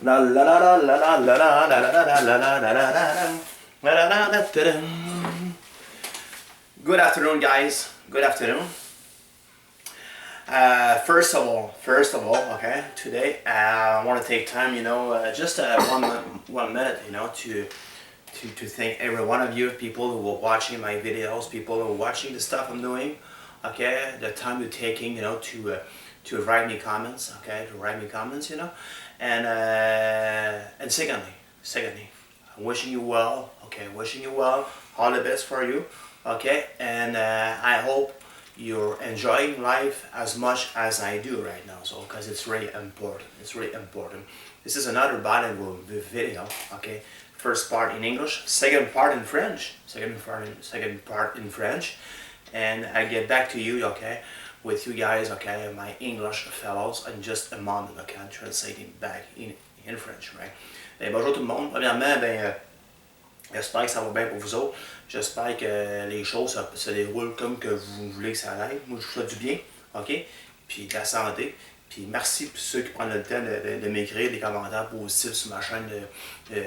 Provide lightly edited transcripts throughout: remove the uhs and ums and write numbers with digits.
La la la la la la la la la la la la la la la. Good afternoon, guys. Good afternoon. First of all, okay. Today, I want to take time, just 1 minute, to thank every one of you, people who are watching my videos, people who are watching the stuff I'm doing. Okay, the time you're taking, to write me comments. Okay, to write me comments, and secondly, I'm wishing you well. Okay, wishing you well. All the best for you. Okay, and I hope you're enjoying life as much as I do right now. So, because it's really important. It's really important. This is another bilingual video. Okay, first part in English, second part in French. Second part in French, and I get back to you. Okay, with you guys. Okay, my English fellows, in just a moment. Okay, I'm translating back in French. Right. Et bonjour tout le monde. Premièrement, j'espère que ça va bien pour vous autres. J'espère que les choses se déroulent comme que vous voulez que ça aille. Moi, je vous souhaite du bien, ok? Puis de la santé. Puis merci pour ceux qui prennent le temps de m'écrire des commentaires positifs sur ma chaîne de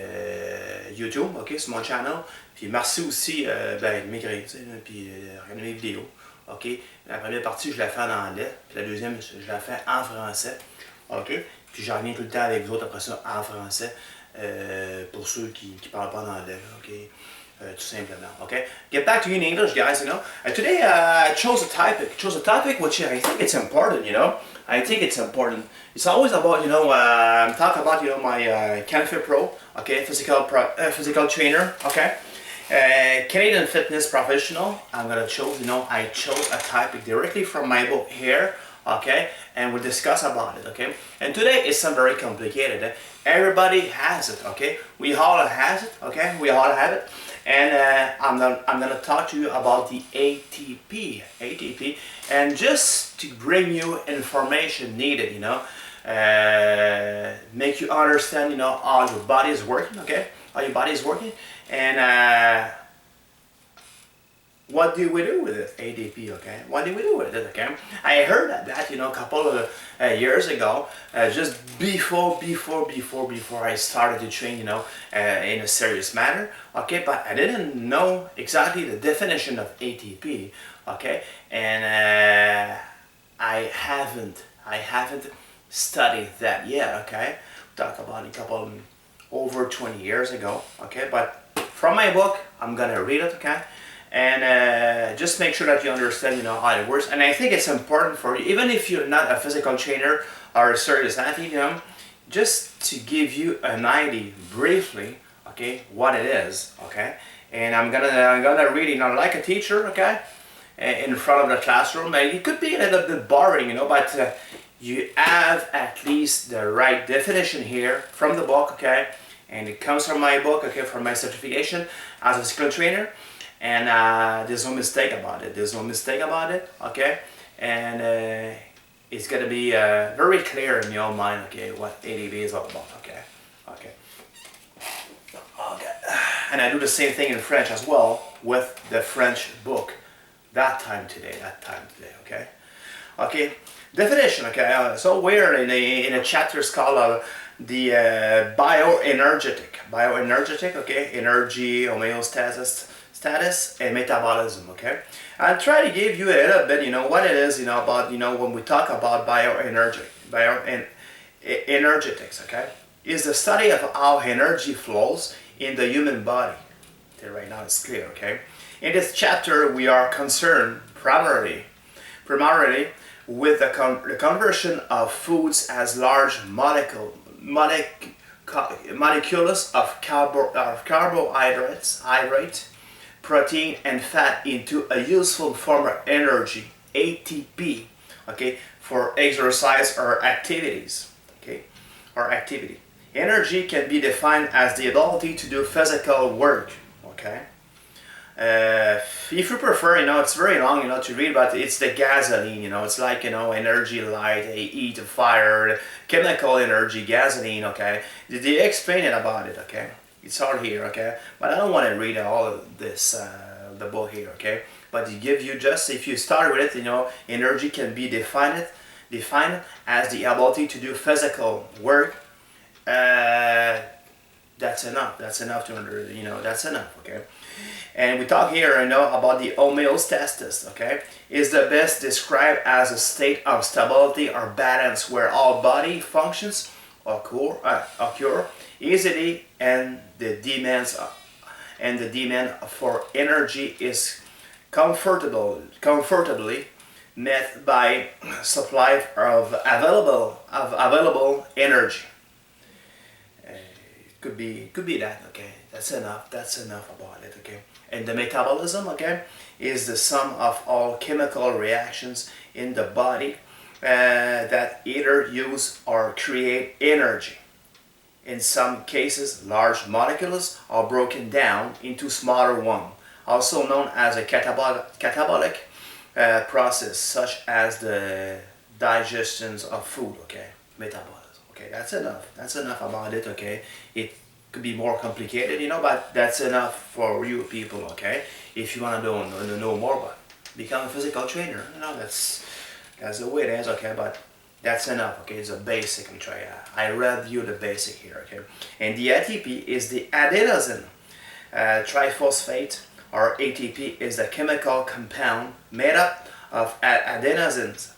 YouTube, ok? Sur mon channel. Puis merci aussi de m'écrire, puis regarder mes vidéos, ok? La première partie, je la fais en anglais. Puis la deuxième, je la fais en français, ok? Puis j'en reviens tout le temps avec vous autres après ça en français. Pour ceux qui ne parlent pas en anglais, ok? Tout simplement, okay? Get back to you in English, guys, today I chose a topic which I think it's important, I think it's important. It's always about, talk about, my Canfit-pro, okay? Physical trainer, okay? Canadian fitness professional. I'm gonna choose, I chose a topic directly from my book here, okay, and we'll discuss about it, okay. And today is not very complicated. Everybody has it, okay. We all has it, okay. We all have it, and I'm gonna talk to you about the ATP, and just to bring you information needed, make you understand, how your body is working, okay, how your body is working, and what do we do with it, ATP, okay? What do we do with it, okay? I heard that, a couple of years ago, just before I started to train, in a serious manner, okay? But I didn't know exactly the definition of ATP, okay? And I haven't studied that yet, okay? Talk about a over 20 years ago, okay? But from my book, I'm gonna read it, okay? And just make sure that you understand, how it works. And I think it's important for you, even if you're not a physical trainer or a serious athlete, just to give you an idea briefly, okay, what it is, okay. And I'm gonna read, like a teacher, okay, in front of the classroom. And it could be a little bit boring, but you have at least the right definition here from the book, okay. And it comes from my book, okay, from my certification as a physical trainer. And there's no mistake about it. Okay? And it's gonna be very clear in your mind, okay, what ATP is all about, okay? And I do the same thing in French as well with the French book. That time today, okay? Okay, definition, okay? So we're in a chapter called the bioenergetic, okay? Energy, homeostasis, status and metabolism, okay? I'll try to give you a little bit, what it is, about, when we talk about bioenergetics, okay? Is the study of how energy flows in the human body. Okay, right now it's clear, okay? In this chapter, we are concerned primarily with the conversion of foods as large molecules of carbohydrates, protein and fat into a useful form of energy, ATP, okay, for exercise or activities, okay, or activity. Energy can be defined as the ability to do physical work, okay. If you prefer, it's very long, to read, but it's the gasoline, it's like, energy, light, heat, fire, chemical energy, gasoline, okay. They explain it about it, okay. It's all here, okay? But I don't want to read all of this, the book here, okay? But it give you just, if you start with it, energy can be defined as the ability to do physical work that's enough. That's enough to that's enough, okay? And we talk here, about the homeostasis, okay? Is the best described as a state of stability or balance where all body functions occur easily, and the demand for energy is comfortably met by supply of available energy. Could be that, okay? That's enough about it, okay? And the metabolism, okay, is the sum of all chemical reactions in the body that either use or create energy. In some cases, large molecules are broken down into smaller ones, also known as a catabolic process, such as the digestion of food, okay? Metabolism. Okay, that's enough about it, okay? It could be more complicated, but that's enough for you people, okay? If you want to know more, but become a physical trainer, that's the way it is, okay? But that's enough, okay? It's a basic. I read you the basic here, okay? And the ATP is the adenosine triphosphate, or ATP is the chemical compound made up of adenosines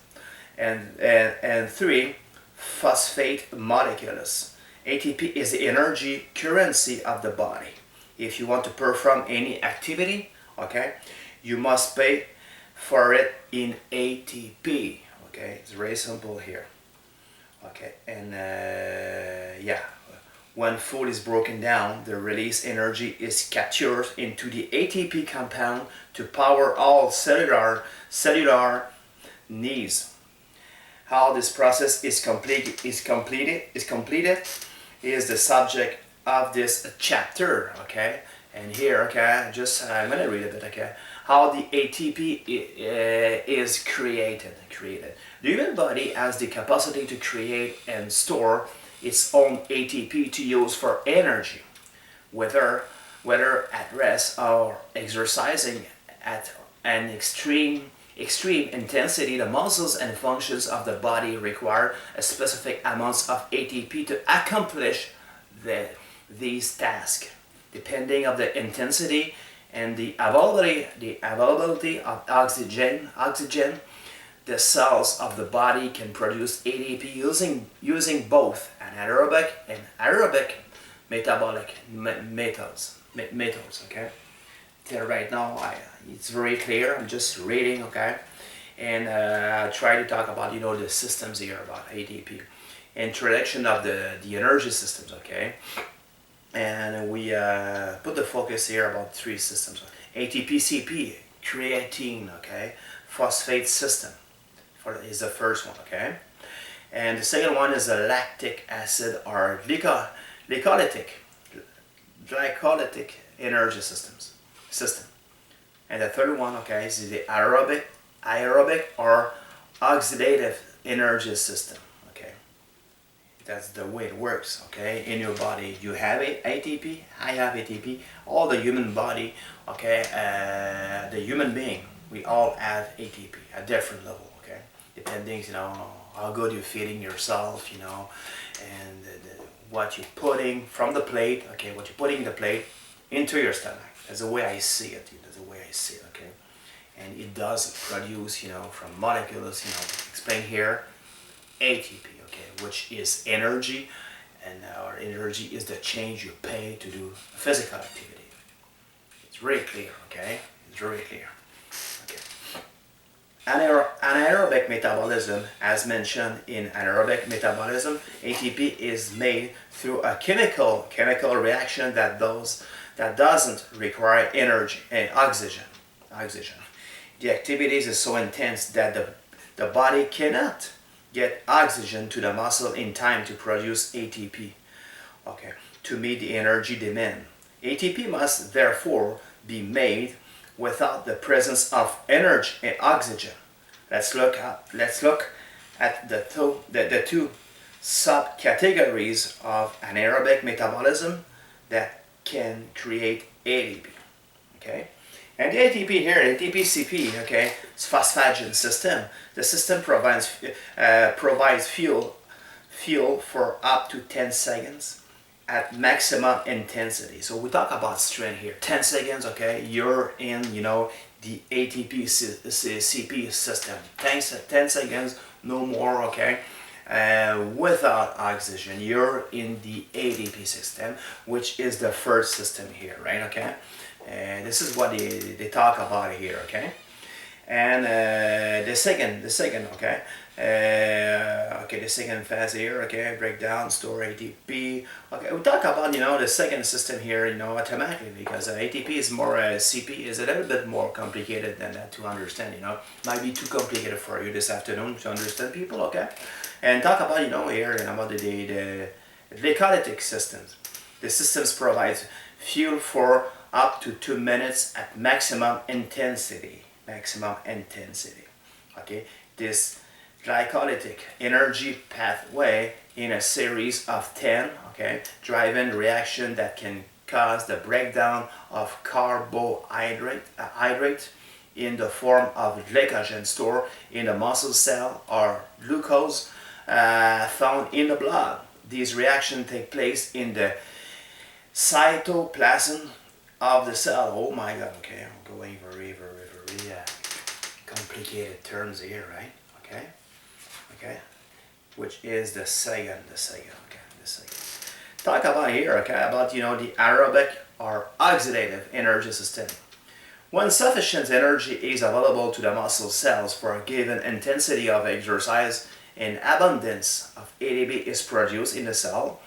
and three phosphate molecules. ATP is the energy currency of the body. If you want to perform any activity, okay, you must pay for it in ATP. Okay, it's very simple here. Okay, and yeah, when food is broken down, the released energy is captured into the ATP compound to power all cellular needs. How this process is completed is the subject of this chapter, okay? And here, okay, I'm gonna read a bit, okay? How the ATP is created. The human body has the capacity to create and store its own ATP to use for energy, whether at rest or exercising at an extreme intensity. The muscles and functions of the body require a specific amounts of ATP to accomplish these tasks. Depending on the intensity and the availability of oxygen, the cells of the body can produce ATP using both anaerobic and aerobic metabolic methods. Okay. Till right now, it's very clear. I'm just reading, okay, and I try to talk about the systems here about ATP. Introduction of the energy systems, okay, and we put the focus here about three systems: ATP-CP, creatine, okay, phosphate system is the first one, okay, and the second one is the lactic acid or glycolytic energy system. And the third one, okay, is the aerobic or oxidative energy system. Okay, that's the way it works. Okay, in your body, you have ATP. I have ATP. All the human body, okay, the human being, we all have ATP at different level. Okay, depending, how good you're feeding yourself, and what you're putting from the plate. Okay, what you're putting in the plate into your stomach. That's the way I see it. Okay, and it does produce, from molecules, explain here, ATP, okay, which is energy, and our energy is the change you pay to do physical activity. It's very clear, okay? It's very clear. Okay. Anaerobic metabolism, as mentioned in anaerobic metabolism, ATP is made through a chemical reaction that doesn't require energy and oxygen. The activities is so intense that the body cannot get oxygen to the muscle in time to produce ATP, okay, to meet the energy demand. ATP must therefore be made without the presence of energy and oxygen. Let's look at the two subcategories of anaerobic metabolism that can create ATP, okay? And the ATP here, ATP-CP, okay, it's phosphagen system. The system provides fuel for up to 10 seconds. at maximum intensity. So we talk about strength here. 10 seconds, okay, you're in, you know, the ATP CP system. 10 seconds, no more, okay. Without oxygen, you're in the ATP system, which is the first system here, right? Okay. This is what they talk about here, okay. And the second, okay. Okay, the second phase here, okay, breakdown, store ATP. Okay, we talk about, you know, the second system here, you know, automatically, because ATP is more, CP is a little bit more complicated than that to understand, you know. Might be too complicated for you this afternoon to understand, people, okay? And talk about, you know, here, you know, about the glycolytic systems. The systems provides fuel for up to 2 minutes at maximum intensity. Okay, this glycolytic energy pathway in a series of 10, okay, driven reaction that can cause the breakdown of carbohydrate in the form of glycogen stored in the muscle cell or glucose found in the blood. These reactions take place in the cytoplasm of the cell. Oh my God, okay, I'm going very complicated terms here, right? Okay, which is the second, Talk about here, okay, about, you know, the aerobic or oxidative energy system. When sufficient energy is available to the muscle cells for a given intensity of exercise, an abundance of ATP is produced in the cell.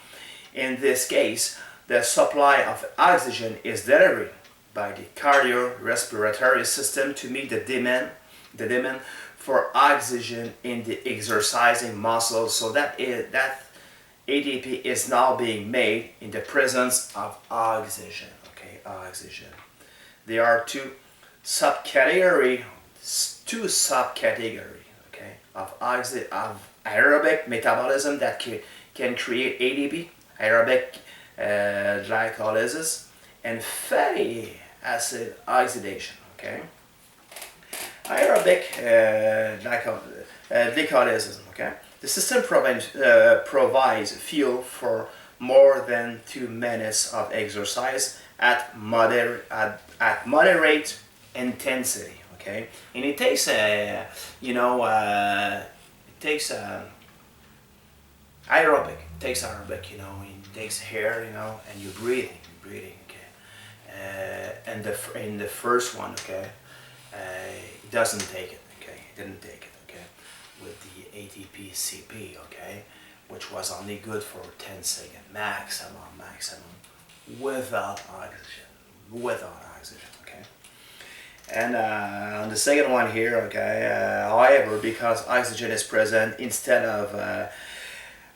In this case, the supply of oxygen is delivered by the cardiorespiratory system to meet the demand for oxygen in the exercising muscles. So that ATP is now being made in the presence of oxygen. Okay, oxygen. There are two subcategory, okay, of aerobic metabolism that can create ATP, aerobic glycolysis, and fatty acid oxidation. Okay. Aerobic glycolysis, okay? The system provides fuel for more than 2 minutes of exercise at moderate intensity, okay? And it takes aerobic, you know, it takes air, you know, and you're breathing, okay? And in the first one, okay, it doesn't take it, okay? It didn't take it, okay? With the ATP CP, okay? Which was only good for 10 seconds, maximum, without oxygen, okay? And on the second one here, okay, however, because oxygen is present instead of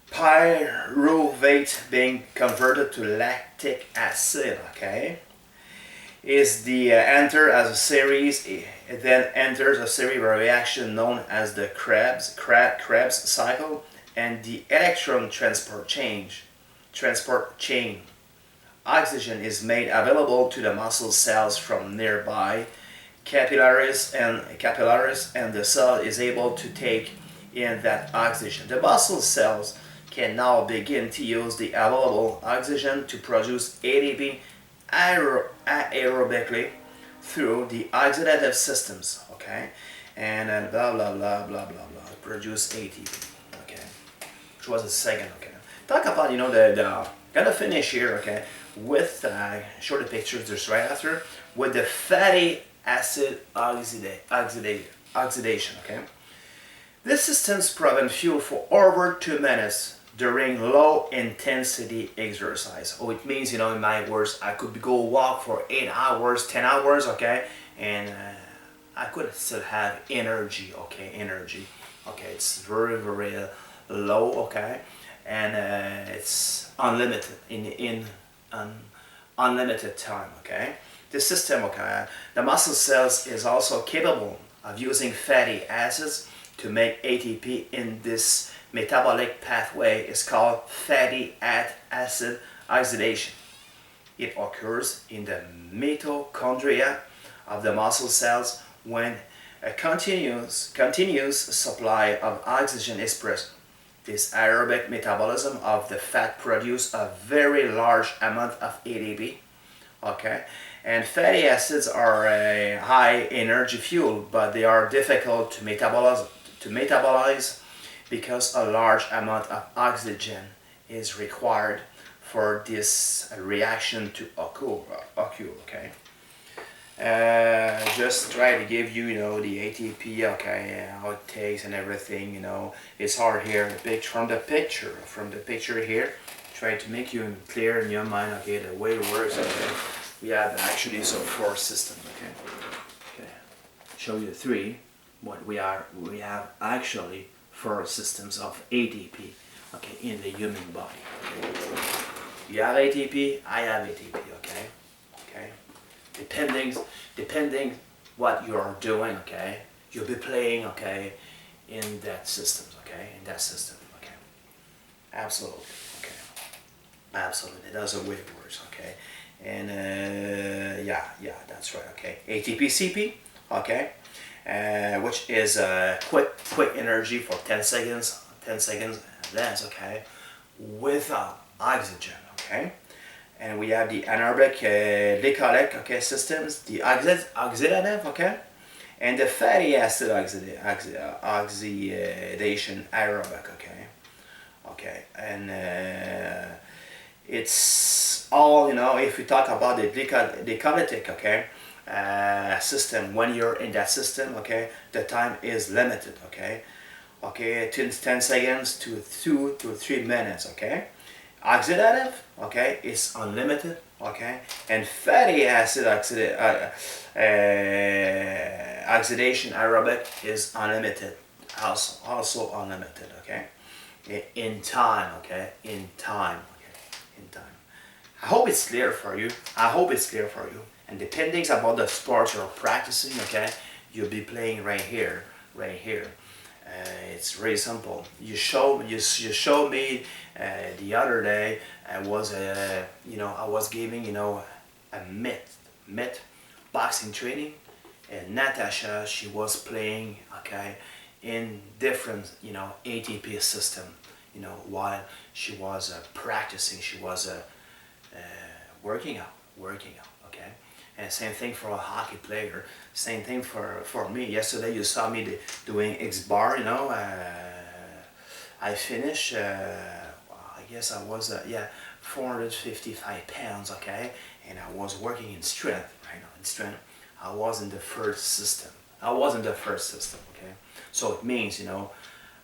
pyruvate being converted to lactic acid, okay, is the it then enters a series of reaction known as the Krebs cycle and the electron transport chain. Oxygen is made available to the muscle cells from nearby capillaries and the cell is able to take in that oxygen. The muscle cells can now begin to use the available oxygen to produce ATP aerobically through the oxidative systems, okay, and then blah blah blah blah blah blah produce ATP, okay, which was the second, okay. Talk about, you know, gonna finish here, okay, with show the pictures just right after with the fatty acid oxidation, okay. This systems provide fuel for over 2 minutes during low intensity exercise. Oh, it means, you know, in my words, I could go walk for 8 hours, 10 hours, okay, and I could still have energy, okay, okay, it's very low, okay, and it's unlimited in unlimited time, okay. The system, okay, the muscle cells is also capable of using fatty acids to make ATP in this metabolic pathway is called fatty acid oxidation. It occurs in the mitochondria of the muscle cells when a continuous supply of oxygen is present. this aerobic metabolism of the fat produce a very large amount of ATP. Okay, and fatty acids are a high energy fuel, but they are difficult to metabolize because a large amount of oxygen is required for this reaction to occur. Okay. Just try to give you, the ATP, okay, how it takes and everything, it's hard here, from the picture here, try to make you clear in your mind, okay, the way it works, okay. We have actually some 4 systems, okay, show you 3, but we have actually 4 systems of ATP, okay, in the human body, okay. You have ATP, I have ATP, okay. Depending what you're doing, okay, you'll be playing, okay, in that system, okay, okay. Absolutely, okay. Absolutely, that's the way it works, okay. And yeah, that's right, okay. ATP CP, okay, which is quick energy for 10 seconds and less, okay, without oxygen, okay. And we have the anaerobic glycolytic, okay, systems, the oxidative, okay, and the fatty acid oxidation aerobic, okay, and it's all, if we talk about the glycolytic, okay, system, when you're in that system, okay, the time is limited, okay, 10 seconds to 2 to 3 minutes, okay. Oxidative, okay, is unlimited, okay, and fatty acid oxidation aerobic is unlimited, also unlimited, okay, in time. I hope it's clear for you. And depending about the sport you're practicing, okay, you'll be playing right here. It's very simple. You showed me the other day. I was giving a myth boxing training, and Natasha, she was playing, okay, in different ATP system, while she was practicing. She was working out, okay. And same thing for a hockey player. Same thing for me. Yesterday you saw me doing X bar. I finished. I guess I was 455 pounds. Okay, and I was working in strength. I was in the first system. Okay, so it means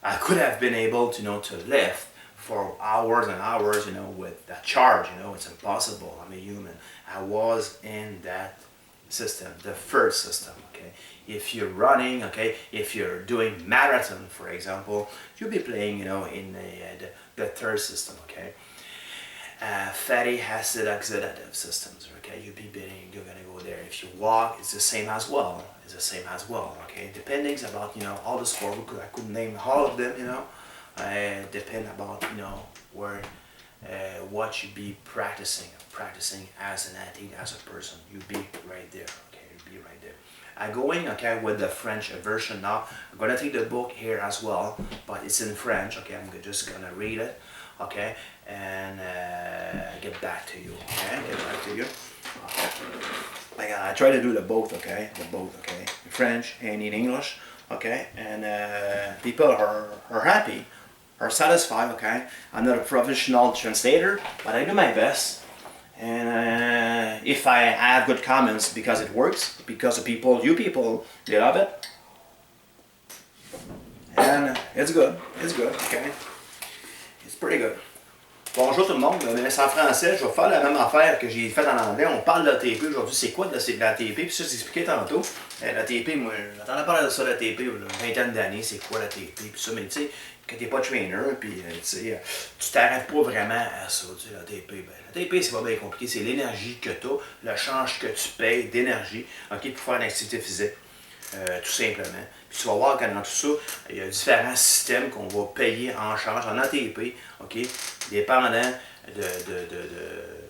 I could have been able to lift for hours and hours, with that charge, it's impossible. I'm a human. I was in that system, the first system, okay. If you're running, okay, if you're doing marathon, for example, you'll be playing, in the third system, okay. Fatty acid oxidative systems, okay. You're gonna go there. If you walk, it's the same as well. Okay. Depending about all the sport, I couldn't name all of them, depend about where what you be practicing as an athlete, as a person. You be right there, okay. I'm going, okay, with the French version now. I'm gonna take the book here as well, but it's in French, okay. I'm just gonna read it, okay, and get back to you, okay. Okay. I try to do the both, okay, in French and in English, okay, and people are happy, are satisfied, okay. I'm not a professional translator, but I do my best. And if I have good comments, because it works, because you people, they love it. And it's good, okay. It's pretty good. Bonjour tout le monde, c'est en français, je vais faire la même affaire que j'ai fait en anglais. On parle de l'ATP aujourd'hui, c'est quoi de l'ATP? Puis ça, j'ai expliqué tantôt. L'ATP, moi, j'entendais parler de ça, l'ATP, une vingtaine d'années, c'est quoi l'ATP? Puis ça, mais tu sais, quand t'es pas trainer, puis tu t'arrêtes pas vraiment à ça, tu sais, l'ATP. L'ATP, c'est pas bien compliqué, c'est l'énergie que tu as, le change que tu payes d'énergie, ok, pour faire une activité physique. Tout simplement. Puis tu vas voir que dans tout ça, il y a différents systèmes qu'on va payer en charge en ATP, ok, dépendant de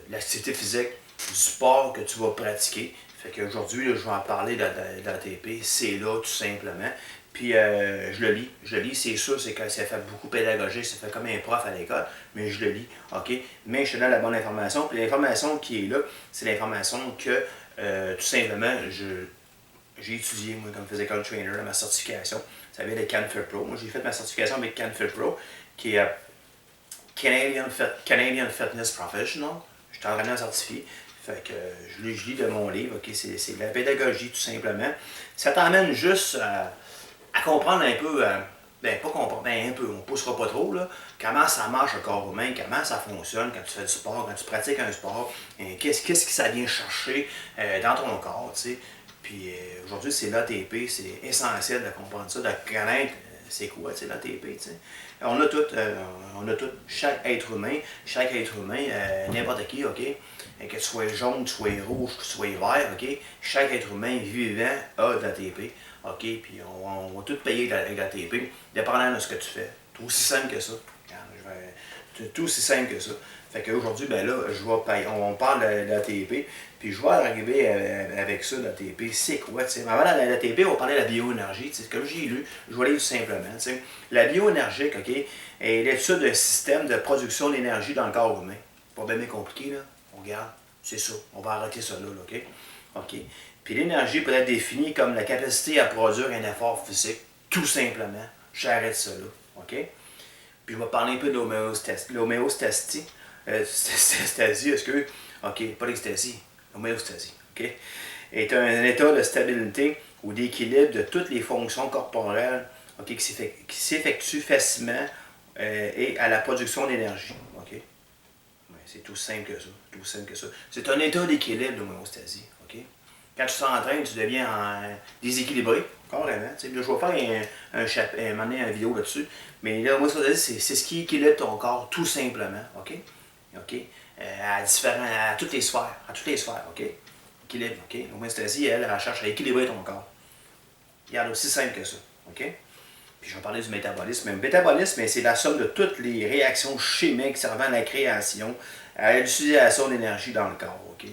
l'activité physique, du sport que tu vas pratiquer. Fait qu'aujourd'hui, je vais en parler de l'ATP, c'est là tout simplement. Puis je le lis, c'est sûr, c'est que ça fait beaucoup pédagogique, ça fait comme un prof à l'école, mais je le lis, OK? Mais je te donne la bonne information. Puis l'information qui est là, c'est l'information que, tout simplement, j'ai étudié, moi, comme physical trainer, ma certification. Ça vient de Canfit-pro. Moi, j'ai fait ma certification avec Canfit-pro, qui est Canadian Fitness Professional. Je suis entraîneur certifié. Fait que je lis de mon livre, OK? C'est de la pédagogie, tout simplement. Ça t'emmène juste à comprendre un peu, ben pas comprendre, ben un peu, on ne poussera pas trop, là, comment ça marche le corps humain, comment ça fonctionne quand tu fais du sport, quand tu pratiques un sport, qu'est-ce que ça vient chercher dans ton corps, tu sais. Puis aujourd'hui, c'est l'ATP, c'est essentiel de comprendre ça, de connaître c'est quoi, tu sais, l'ATP, tu sais. On a tout, chaque être humain, n'importe qui, OK, que tu sois jaune, que tu sois rouge, que tu sois vert, OK, chaque être humain vivant a de l'ATP, OK, puis on va tout payer avec l'ATP, dépendant de ce que tu fais. C'est aussi simple que ça. C'est tout aussi simple que ça. Fait qu'aujourd'hui, ben là, on parle de l'ATP, puis je vais arriver avec ça, l'ATP, c'est quoi, tu sais. Avant l'ATP, on parlait de la bioénergie, tu sais, comme j'ai lu, je vais lire tout simplement, tu sais. La bioénergie, OK, est l'étude d'un système de production d'énergie dans le corps humain. Pas bien compliqué, là. On regarde, c'est ça. On va arrêter ça là, OK? OK. Puis l'énergie peut être définie comme la capacité à produire un effort physique, tout simplement. J'arrête ça là, OK? Puis je vais parler un peu de l'homéostasie. Stasie, est-ce que... OK, pas l'extasie, l'homéostasie, OK? Est un état de stabilité ou d'équilibre de toutes les fonctions corporelles, OK, qui s'effectue facilement et à la production d'énergie, OK? Ouais, c'est tout simple que ça, tout simple que ça. C'est un état d'équilibre, l'homéostasie, OK? Quand tu t'entraînes, tu deviens déséquilibré, carrément. Je vais faire une vidéo là-dessus. Mais là, moi, c'est ce qui équilibre ton corps, tout simplement. OK? OK? À toutes les sphères. À toutes les sphères. OK? Équilibre. OK? L'homéostasie, elle cherche à équilibrer ton corps. Regarde, aussi simple que ça. OK? Puis je vais parler du métabolisme. Le métabolisme, c'est la somme de toutes les réactions chimiques servant à la création, à l'utilisation d'énergie dans le corps. OK?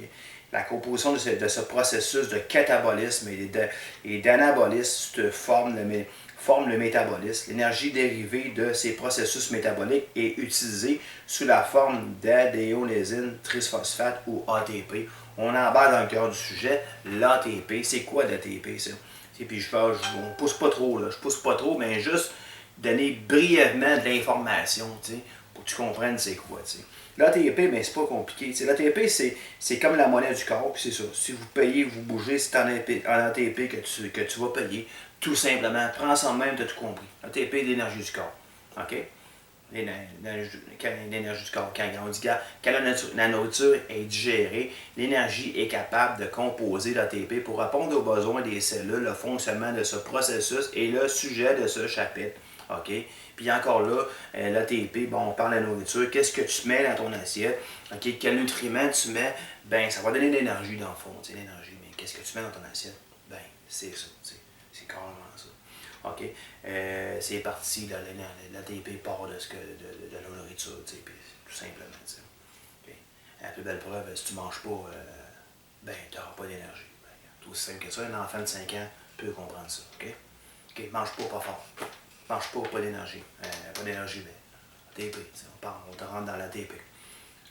La composition de ce processus de catabolisme et d'anabolisme forme le métabolisme. L'énergie dérivée de ces processus métaboliques est utilisée sous la forme d'adénosine triphosphate ou ATP. On embarque dans le cœur du sujet, l'ATP. C'est quoi l'ATP, ça? Puis on ne pousse pas trop, là. Je pousse pas trop, mais juste donner brièvement de l'information, pour que tu comprennes c'est quoi, t'sais. L'ATP, ben, c'est pas compliqué. L'ATP, c'est comme la monnaie du corps, c'est ça. Si vous payez, vous bougez, c'est en ATP que tu vas payer. Tout simplement, prends ça en même, tu as tout compris. L'ATP est l'énergie du corps. OK? L'énergie du corps. Quand on dit quand la nourriture est digérée, l'énergie est capable de composer l'ATP pour répondre aux besoins des cellules. Le fonctionnement de ce processus est le sujet de ce chapitre. OK? Puis encore là, l'ATP, bon, on parle de la nourriture. Qu'est-ce que tu mets dans ton assiette? OK? Quels nutriments tu mets? Ben, ça va donner de l'énergie dans le fond. L'énergie. Mais qu'est-ce que tu mets dans ton assiette? Ben, c'est ça. C'est carrément ça. OK? C'est parti, l'ATP part de la nourriture, puis tout simplement. Okay? La plus belle preuve, si tu ne manges pas, ben, tu n'auras pas d'énergie. Ben, tout aussi simple que ça. Un enfant de 5 ans peut comprendre ça. OK? OK? Mange pas fort. Mange pas d'énergie. Pas d'énergie, mais ATP. On te rentre dans l'ATP.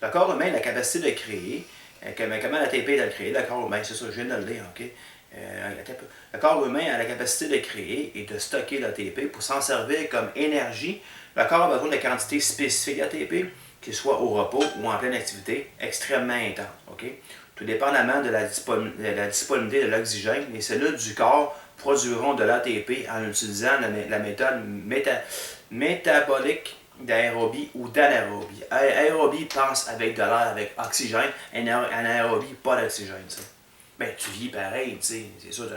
Le corps humain a la capacité de créer. Comment l'ATP est créé? Le corps humain, c'est ça, je viens de le dire. OK? Le corps humain a la capacité de créer et de stocker l'ATP pour s'en servir comme énergie. Le corps a besoin de quantités spécifiques d'ATP, qu'il soit au repos ou en pleine activité, extrêmement intense. Okay? Tout dépendamment de la disponibilité de l'oxygène, les cellules du corps produiront de l'ATP en utilisant la méthode métabolique d'aérobie ou d'anaérobie. Aérobie pense avec de l'air, avec oxygène, anaérobie, pas d'oxygène. Ben, tu vis pareil, tu sais, c'est sûr,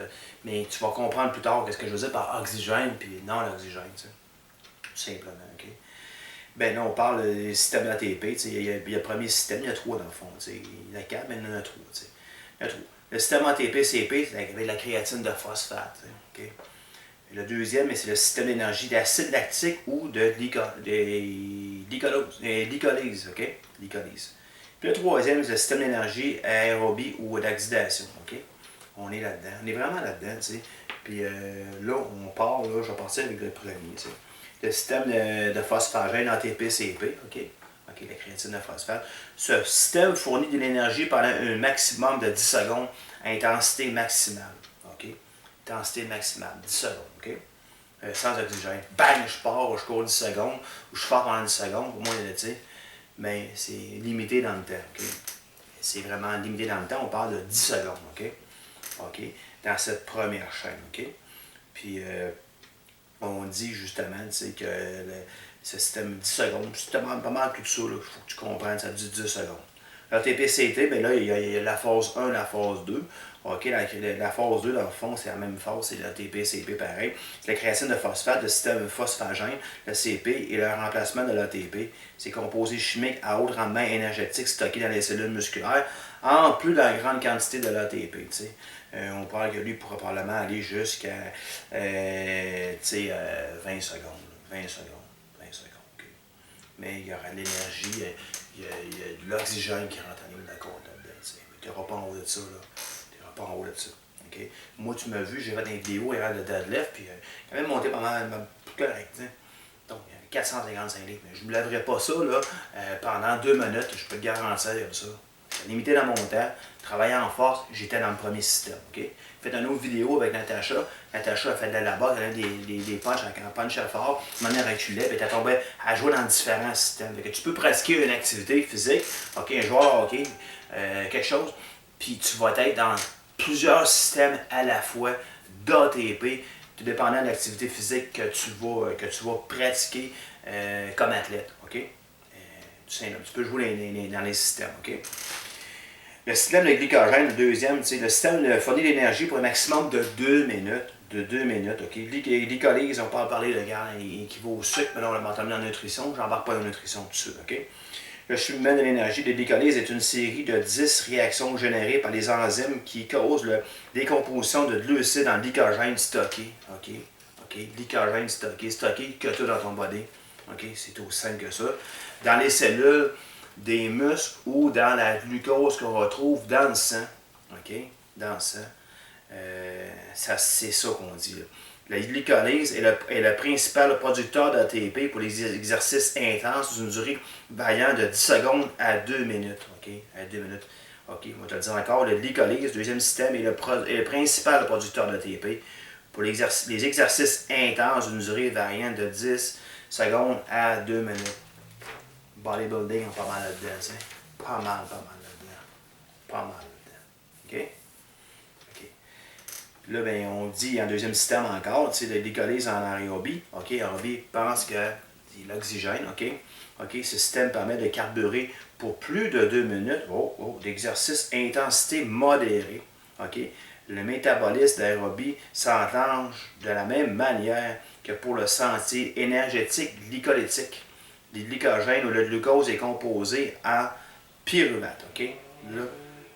mais tu vas comprendre plus tard ce que je veux dire par oxygène, puis non l'oxygène, tu sais, tout simplement, OK? Ben là, on parle du système d'ATP, tu sais, il y a le premier système, il y a 3 dans le fond, tu sais, il y en a 4, mais il y en a 3, tu sais, il y a 3. Le système ATP-CP, c'est avec la créatine de phosphate, OK? Le deuxième, c'est le système d'énergie d'acide lactique ou de glycolyse, OK? Glycolyse. Puis le troisième, c'est le système d'énergie aérobie ou d'oxydation. OK? On est là-dedans. On est vraiment là-dedans, tu sais. Puis là, on part, là, je vais partir avec le premier. T'sais. Le système de phosphagène ATP-CP, OK? OK, la créatine de phosphate. Ce système fournit de l'énergie pendant un maximum de 10 secondes à intensité maximale. OK? Intensité maximale, 10 secondes, OK? Sans oxygène. Bang, je pars, je cours 10 secondes, ou je pars pendant 10 secondes, pour moi, tu sais. Mais c'est limité dans le temps, OK? C'est vraiment limité dans le temps, on parle de 10 secondes, OK? OK? Dans cette première chaîne, OK? Puis, on dit justement, tu sais, que ce système 10 secondes, c'est pas mal tout ça, il faut que tu comprennes, ça dit 10 secondes. L'ATP-CT, bien là, il y a la phase 1, la phase 2. OK, la phase 2, dans le fond, c'est la même phase, c'est l'ATP-CP pareil. C'est la création de phosphate, le système phosphagène, le CP et le remplacement de l'ATP. C'est composé chimique à haut rendement énergétique stocké dans les cellules musculaires, en plus de la grande quantité de l'ATP. On parle que lui pourra probablement aller jusqu'à 20 secondes. 20 secondes. 20 secondes. Okay. Mais il y aura de l'énergie, il y a de l'oxygène qui rentre en ligne de compte là-dedans. Tu n'auras pas en haut de ça. Tu n'auras pas en haut de ça. Okay? Moi, tu m'as vu, j'ai fait des vidéos hier de deadlift, puis quand même monté pas mal correct. T'sais. Donc, il y avait 455 livres. Mais je ne me lèverai pas ça là, pendant 2 minutes, je peux te garantir comme ça. Limité dans mon temps, travailler en force, j'étais dans le premier système. Okay? J'ai fait une autre vidéo avec Natacha. Natacha a fait de la base, elle a des punches avec un punch fort, de manière reculée, puis elle tombait à jouer dans différents systèmes. Donc, tu peux pratiquer une activité physique, okay, un joueur hockey, quelque chose, puis tu vas être dans plusieurs systèmes à la fois d'ATP, tout dépendant de l'activité physique que tu vas pratiquer comme athlète. Okay? Tu peux jouer dans les systèmes. Okay? Le système de glycogène, le deuxième, le système fournit l'énergie pour un maximum de 2 minutes. De 2 minutes, OK? Glycolyse, on peut parler de gars, il équivaut au sucre, mais là, on l'a mentionné en nutrition, je n'embarque pas en nutrition tout de suite, OK? Le chemin de l'énergie de glycolyse est une série de 10 réactions générées par les enzymes qui causent la décomposition de glucides en glycogène stocké, OK? OK? Glycogène stocké que tout dans ton body, OK? C'est aussi simple que ça. Dans les cellules des muscles ou dans la glucose qu'on retrouve dans le sang. OK? Dans le sang. C'est ça qu'on dit. Là. La glycolyse est le principal producteur d'ATP pour les exercices intenses d'une durée variant de 10 secondes à 2 minutes. OK? À 2 minutes. OK, on va te le dire encore. Le glycolyse, deuxième système, est le principal producteur d'ATP pour les exercices intenses d'une durée variant de 10 secondes à 2 minutes. Bodybuilding, on pas mal là-dedans, tu sais. Pas mal là-dedans. Pas mal là-dedans. OK? OK. Puis là, ben, on dit en deuxième système encore, tu sais, le glycolyse en aérobie. OK? Aérobie pense que c'est l'oxygène. OK? OK? Ce système permet de carburer pour plus de 2 minutes d'exercice intensité modérée. OK? Le métabolisme d'aérobie s'enclenche de la même manière que pour le sentier énergétique glycolytique. Le glycogène ou le glucose est composé en pyruvate. OK? Là,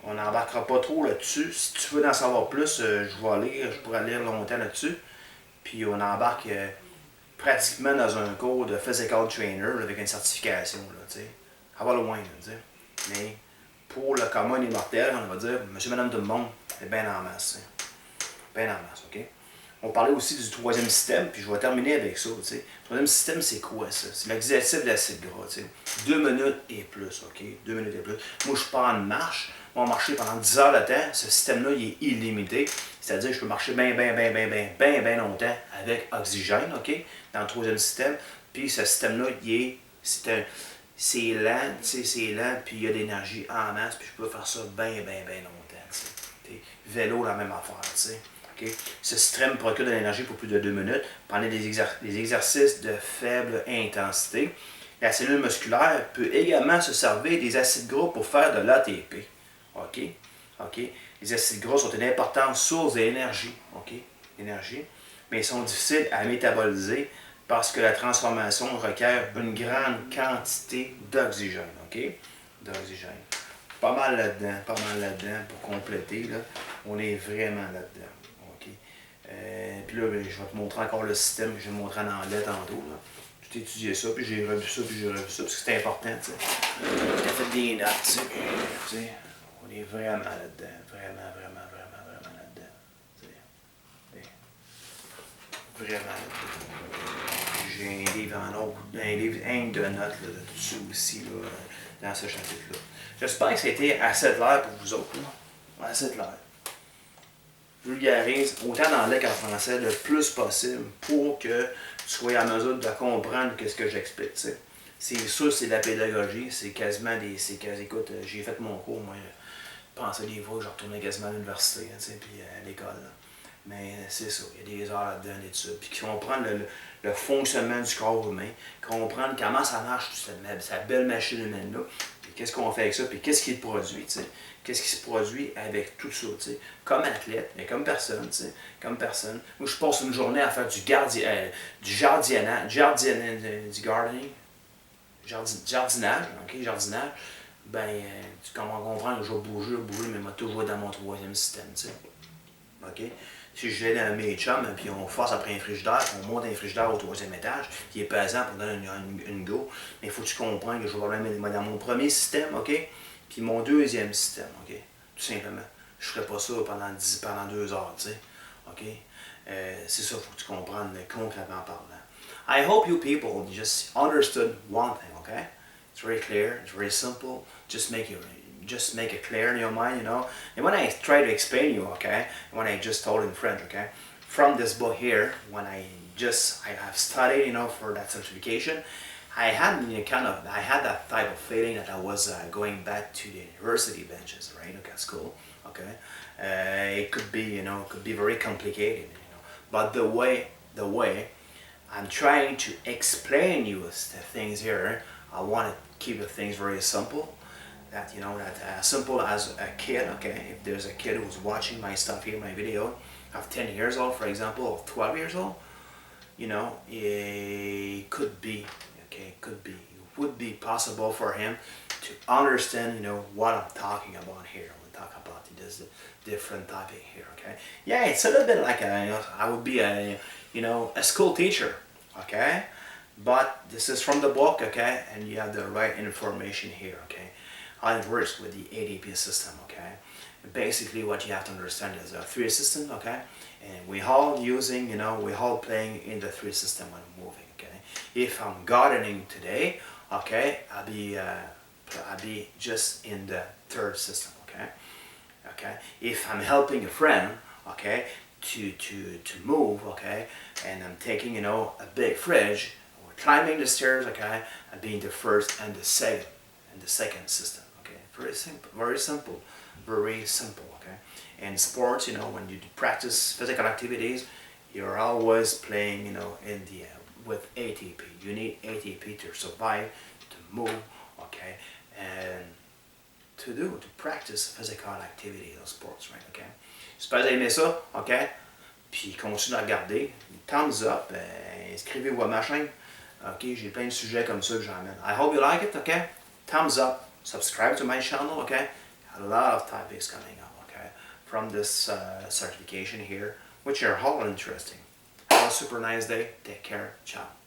on n'embarquera pas trop là-dessus. Si tu veux en savoir plus, je pourrais lire longtemps là-dessus. Puis on embarque pratiquement dans un cours de physical trainer avec une certification. Là, ça va loin. Là, mais pour le commun des mortels, on va dire, monsieur, madame, tout le monde, c'est bien en masse. Bien en masse, OK? On parlait aussi du troisième système, puis je vais terminer avec ça. T'sais. Le troisième système, c'est quoi ça? C'est l'oxydatif d'acide gras. T'sais. 2 minutes et plus, OK? 2 minutes et plus. Moi, je pars en marche. On va marcher pendant 10 heures de temps. Ce système-là, il est illimité. C'est-à-dire que je peux marcher bien longtemps avec oxygène, OK? Dans le troisième système. Puis ce système-là, c'est lent, c'est lent, puis il y a de l'énergie en masse, puis je peux faire ça bien longtemps. T'sais. Vélo, la même affaire, t'sais. Okay. Ce système procure de l'énergie pour plus de 2 minutes pendant des exercices de faible intensité. La cellule musculaire peut également se servir des acides gras pour faire de l'ATP. Okay. Okay. Les acides gras sont une importante source d'énergie. Okay. Énergie. Mais ils sont difficiles à métaboliser parce que la transformation requiert une grande quantité d'oxygène. Okay. D'oxygène. Pas mal là-dedans pour compléter. Là. On est vraiment là-dedans. Puis là, ben, je vais te montrer encore le système que je vais te montrer en anglais tantôt. J'ai étudié ça, puis j'ai revu ça, parce que c'est important. J'ai fait des notes, tu sais. On est vraiment là-dedans. Vraiment là-dedans. Vraiment. J'ai un livre en autre, un livre de notes là, de tout ça aussi, là, dans ce chapitre-là. J'espère que ça a été assez clair pour vous autres. Là. Assez clair. Je vulgarise autant en anglais qu'en français le plus possible pour que tu sois en mesure de comprendre ce que j'explique. T'sais. C'est sûr, c'est de la pédagogie, c'est quasiment des. Écoute, j'ai fait mon cours, moi, je pensais des fois que je retournais quasiment à l'université, puis à l'école. Là. Mais c'est ça, il y a des heures là-dedans d'études. Puis comprendre le fonctionnement du corps humain, comprendre comment ça marche, cette belle machine humaine-là, puis qu'est-ce qu'on fait avec ça, puis qu'est-ce qui est produit, tu sais. Qu'est-ce qui se produit avec tout ça, tu sais. Comme athlète, mais comme personne, tu sais. Comme personne. Moi, je passe une journée à faire du jardinage, du gardening, jardinage, ok, jardinage. Ben, tu comprends que je vais bouger, mais je vais toujours dans mon troisième système, tu sais. OK? Si je vais dans mes chums, puis on force après un frigidaire, on monte un frigidaire au troisième étage, qui est pesant pour donner une go, mais il faut que tu comprennes que je vais le mettre dans mon premier système, OK? Puis mon deuxième système, OK? Tout simplement. Je ne ferai pas ça pendant 2 heures, tu sais. OK? C'est ça, il faut que tu comprennes concrètement parlant. I hope you people just understood one thing, okay? It's very clear, it's very simple. Just make it clear in your mind, you know. And when I try to explain you, okay, when I just told in French, okay, from this book here, when I have studied, you know, for that certification, I had that type of feeling that I was going back to the university benches, right, okay, at school, okay. It could be, you know, very complicated, you know. But the way I'm trying to explain you the things here, I want to keep the things very simple. That, you know, that as simple as a kid, okay, if there's a kid who's watching my stuff here, my video, of 10 years old, for example, or 12 years old, you know, it could be, okay, it would be possible for him to understand, you know, what I'm talking about here. We'll talk about this different topic here, okay. Yeah, it's a little bit like I would be a school teacher, okay, but this is from the book, okay, and you have the right information here, okay. How it works with the ATP system, okay? And basically what you have to understand is a 3 system, okay? And we all using, you know, we all playing in the 3 system when moving, okay? If I'm gardening today, okay, I'll be just in the 3rd system, okay? Okay? If I'm helping a friend, okay, to move, okay, and I'm taking, you know, a big fridge, or climbing the stairs, okay, I'll be in the 1st and the 2nd system. Very simple, okay? And sports, you know, when you practice physical activities, you're always playing, you know, with ATP. You need ATP to survive, to move, okay, and to practice physical activity in sports, right, okay? J'espère que vous avez aimé ça, ok? Puis continuez à regarder. Thumbs up, inscrivez-vous à ma chaîne, ok? J'ai plein de sujets comme ça que j'emmène. I hope you like it, ok? Thumbs up. Subscribe to my channel, okay? A lot of topics coming up, okay? From this certification here, which are all interesting. Have a super nice day. Take care. Ciao.